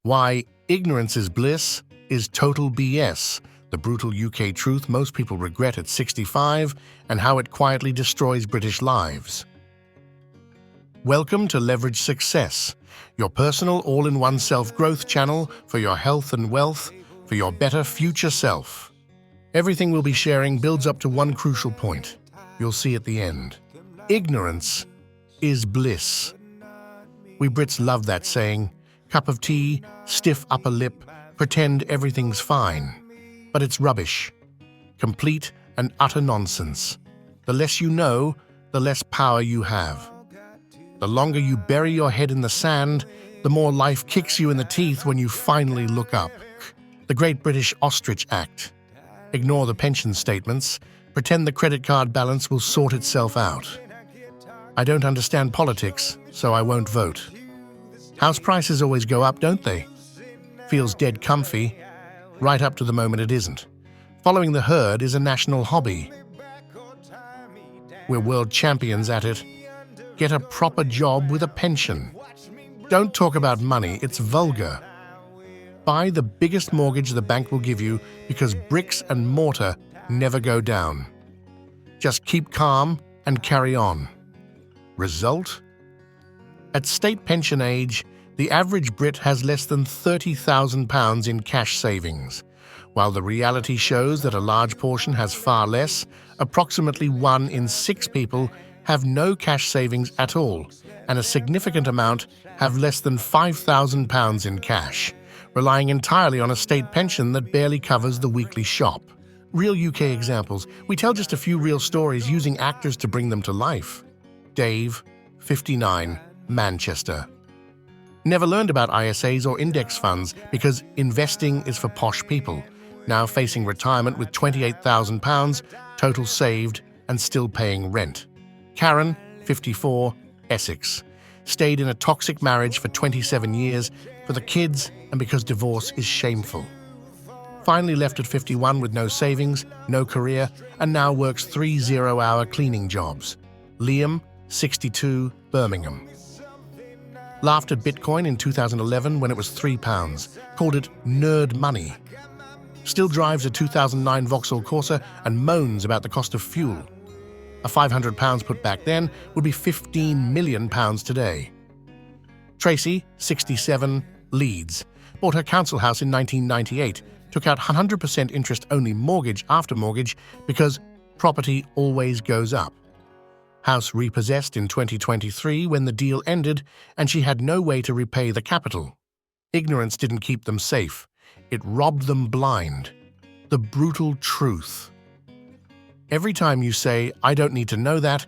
Why ignorance is bliss is total BS, the brutal UK truth most people regret at 65, and how it quietly destroys British lives. Welcome to Leverage Success, your personal all-in-one self-growth channel for your health and wealth, for your better future self. Everything we'll be sharing builds up to one crucial point. You'll see at the end. Ignorance is bliss. We Brits love that saying. Cup of tea, stiff upper lip, pretend everything's fine. But it's rubbish. Complete and utter nonsense. The less you know, the less power you have. The longer you bury your head in the sand, the more life kicks you in the teeth when you finally look up. The Great British Ostrich Act. Ignore the pension statements. Pretend the credit card balance will sort itself out. I don't understand politics, so I won't vote. House prices always go up, don't they? Feels dead comfy, right up to the moment it isn't. Following the herd is a national hobby. We're world champions at it. Get a proper job with a pension. Don't talk about money, it's vulgar. Buy the biggest mortgage the bank will give you because bricks and mortar never go down. Just keep calm and carry on. Result? At state pension age, the average Brit has less than £30,000 in cash savings. While the reality shows that a large portion has far less, approximately 1 in 6 people have no cash savings at all, and a significant amount have less than £5,000 in cash, relying entirely on a state pension that barely covers the weekly shop. Real UK examples. We tell just a few real stories using actors to bring them to life. Dave, 59, Manchester. Never learned about ISAs or index funds because investing is for posh people, now facing retirement with £28,000, total saved and still paying rent. Karen, 54, Essex. Stayed in a toxic marriage for 27 years for the kids and because divorce is shameful. Finally left at 51 with no savings, no career, and now works 3 zero-hour cleaning jobs. Liam, 62, Birmingham. Laughed at Bitcoin in 2011 when it was £3, called it nerd money. Still drives a 2009 Vauxhall Corsa and moans about the cost of fuel. A £500 put back then would be £15 million today. Tracy, 67, Leeds. Bought her council house in 1998, took out 100% interest-only mortgage after mortgage because property always goes up. House repossessed in 2023 when the deal ended and she had no way to repay the capital. Ignorance didn't keep them safe. It robbed them blind. The brutal truth. Every time you say, "I don't need to know that,"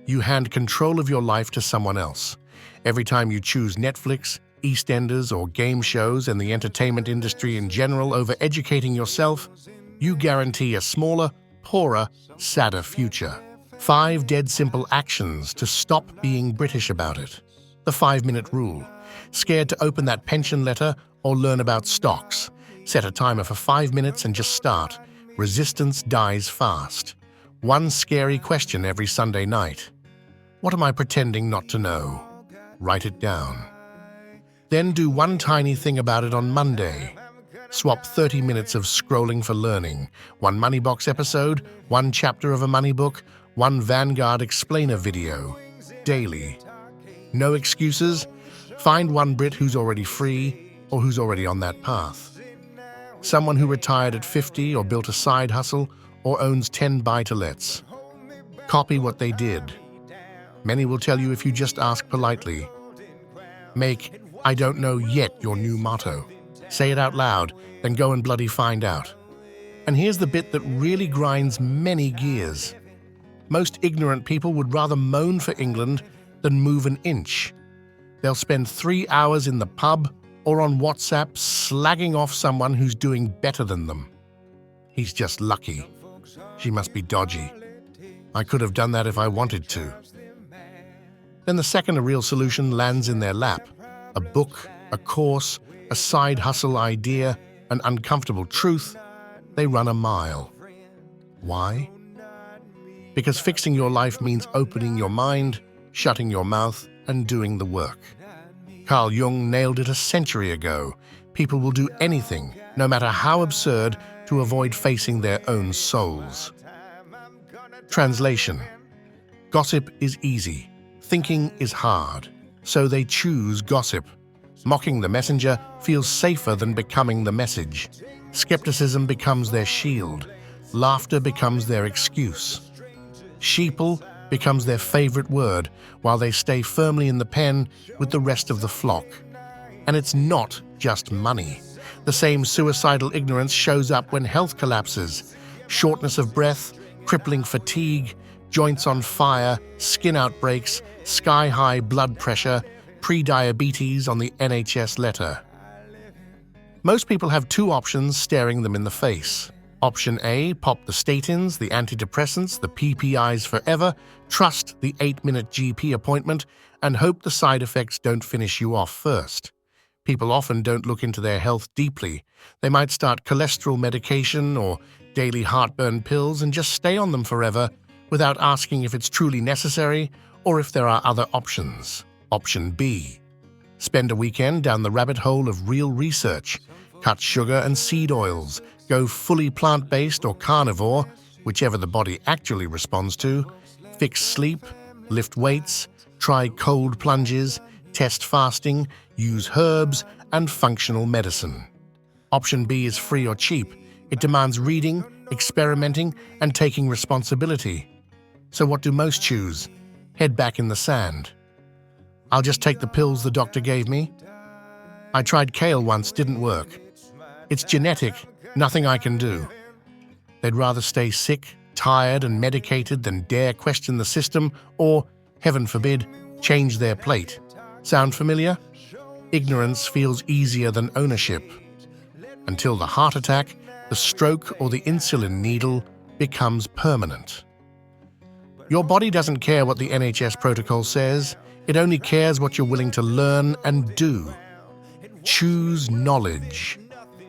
you hand control of your life to someone else. Every time you choose Netflix, EastEnders, or game shows and the entertainment industry in general over educating yourself, you guarantee a smaller, poorer, sadder future. 5 dead simple actions to stop being British about it. The 5-minute rule. Scared to open that pension letter or learn about stocks? Set a timer for 5 minutes and just start. Resistance dies fast. 1 scary question every Sunday night. What am I pretending not to know? Write it down. Then do 1 tiny thing about it on Monday. Swap 30 minutes of scrolling for learning. 1 Moneybox episode, 1 chapter of a money book, 1 Vanguard explainer video. Daily. No excuses. Find 1 Brit who's already free or who's already on that path. Someone who retired at 50 or built a side hustle or owns 10 buy-to-lets. Copy what they did. Many will tell you if you just ask politely. Make "I don't know yet" your new motto. Say it out loud, then go and bloody find out. And here's the bit that really grinds many gears. Most ignorant people would rather moan for England than move an inch. They'll spend 3 hours in the pub or on WhatsApp slagging off someone who's doing better than them. He's just lucky. She must be dodgy. I could have done that if I wanted to. Then the second a real solution lands in their lap, a book, a course, a side hustle idea, an uncomfortable truth, they run a mile. Why? Because fixing your life means opening your mind, shutting your mouth, and doing the work. Carl Jung nailed it a century ago. People will do anything, no matter how absurd, to avoid facing their own souls. Translation: gossip is easy, thinking is hard, so they choose gossip. Mocking the messenger feels safer than becoming the message. Skepticism becomes their shield. Laughter becomes their excuse. Sheeple becomes their favorite word, while they stay firmly in the pen with the rest of the flock. And it's not just money. The same suicidal ignorance shows up when health collapses. Shortness of breath, crippling fatigue, joints on fire, skin outbreaks, sky-high blood pressure, pre-diabetes on the NHS letter. Most people have two options staring them in the face. Option A, pop the statins, the antidepressants, the PPIs forever, trust the 8-minute GP appointment, and hope the side effects don't finish you off first. People often don't look into their health deeply. They might start cholesterol medication or daily heartburn pills and just stay on them forever without asking if it's truly necessary or if there are other options. Option B. Spend a weekend down the rabbit hole of real research. Cut sugar and seed oils. Go fully plant-based or carnivore, whichever the body actually responds to. Fix sleep, lift weights, try cold plunges, test fasting, use herbs, and functional medicine. Option B is free or cheap. It demands reading, experimenting, and taking responsibility. So what do most choose? Head back in the sand. I'll just take the pills the doctor gave me. I tried kale once, didn't work. It's genetic, nothing I can do. They'd rather stay sick, tired, and medicated than dare question the system or, heaven forbid, change their plate. Sound familiar? Ignorance feels easier than ownership. Until the heart attack, the stroke, or the insulin needle becomes permanent. Your body doesn't care what the NHS protocol says. It only cares what you're willing to learn and do. Choose knowledge.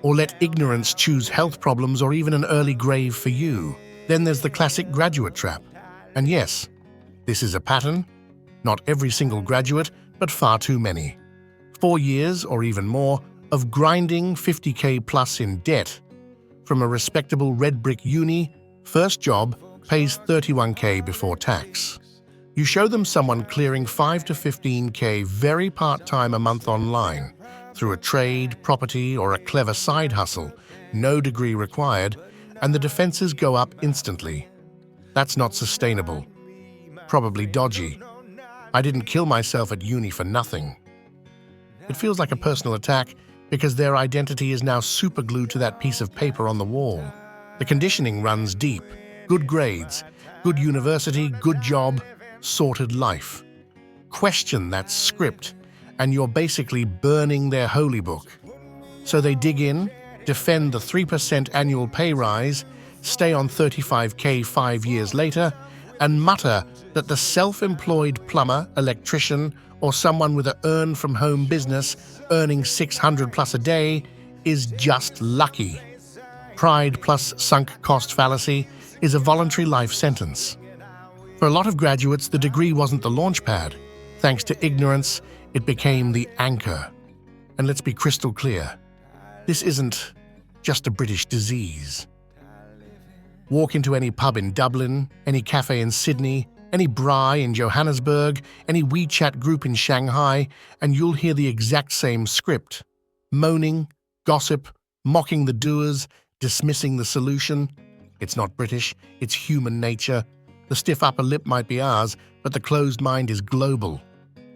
Or let ignorance choose health problems or even an early grave for you. Then there's the classic graduate trap. And yes, this is a pattern. Not every single graduate, but far too many. 4 years, or even more, of grinding 50K plus in debt. From a respectable red brick uni, first job pays 31K before tax. You show them someone clearing 5 to 15K very part-time a month online, through a trade, property, or a clever side hustle, no degree required, and the defenses go up instantly. That's not sustainable. Probably dodgy. I didn't kill myself at uni for nothing. It feels like a personal attack because their identity is now superglued to that piece of paper on the wall. The conditioning runs deep. Good grades, good university, good job, sorted life. Question that script, and you're basically burning their holy book. So they dig in, defend the 3% annual pay rise, stay on 35K 5 years later, and mutter that the self-employed plumber, electrician, or someone with an earn-from-home business earning 600 plus a day is just lucky. Pride plus sunk cost fallacy is a voluntary life sentence. For a lot of graduates, the degree wasn't the launch pad. Thanks to ignorance, it became the anchor. And let's be crystal clear, this isn't just a British disease. Walk into any pub in Dublin, any cafe in Sydney, any braai in Johannesburg, any WeChat group in Shanghai, and you'll hear the exact same script. Moaning, gossip, mocking the doers, dismissing the solution. It's not British, it's human nature. The stiff upper lip might be ours, but the closed mind is global.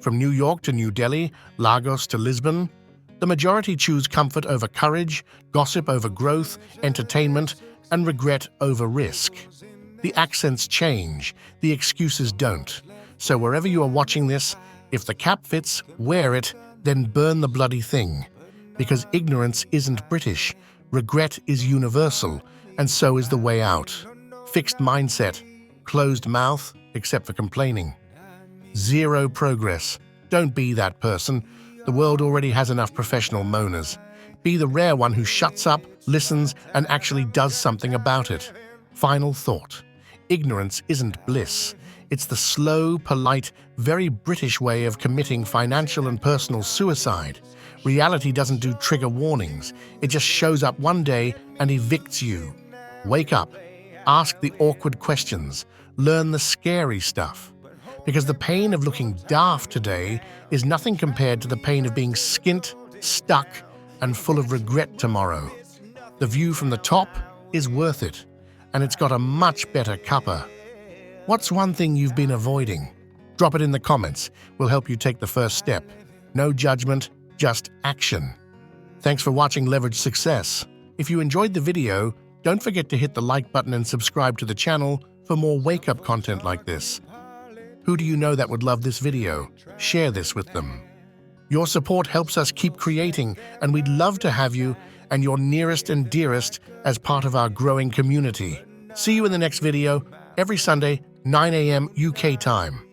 From New York to New Delhi, Lagos to Lisbon, the majority choose comfort over courage, gossip over growth, entertainment, and regret over risk. The accents change, the excuses don't. So wherever you are watching this, if the cap fits, wear it, then burn the bloody thing. Because ignorance isn't British, regret is universal, and so is the way out. Fixed mindset, closed mouth, except for complaining. Zero progress. Don't be that person. The world already has enough professional moaners. Be the rare one who shuts up, listens, and actually does something about it. Final thought. Ignorance isn't bliss. It's the slow, polite, very British way of committing financial and personal suicide. Reality doesn't do trigger warnings. It just shows up one day and evicts you. Wake up. Ask the awkward questions. Learn the scary stuff. Because the pain of looking daft today is nothing compared to the pain of being skint, stuck, and full of regret tomorrow. The view from the top is worth it, and it's got a much better cuppa. What's one thing you've been avoiding? Drop it in the comments. We'll help you take the first step. No judgment, just action. Thanks for watching Leverage Success. If you enjoyed the video, don't forget to hit the like button and subscribe to the channel for more wake-up content like this. Who do you know that would love this video? Share this with them. Your support helps us keep creating, and we'd love to have you and your nearest and dearest as part of our growing community. See you in the next video, every Sunday, 9 a.m. UK time.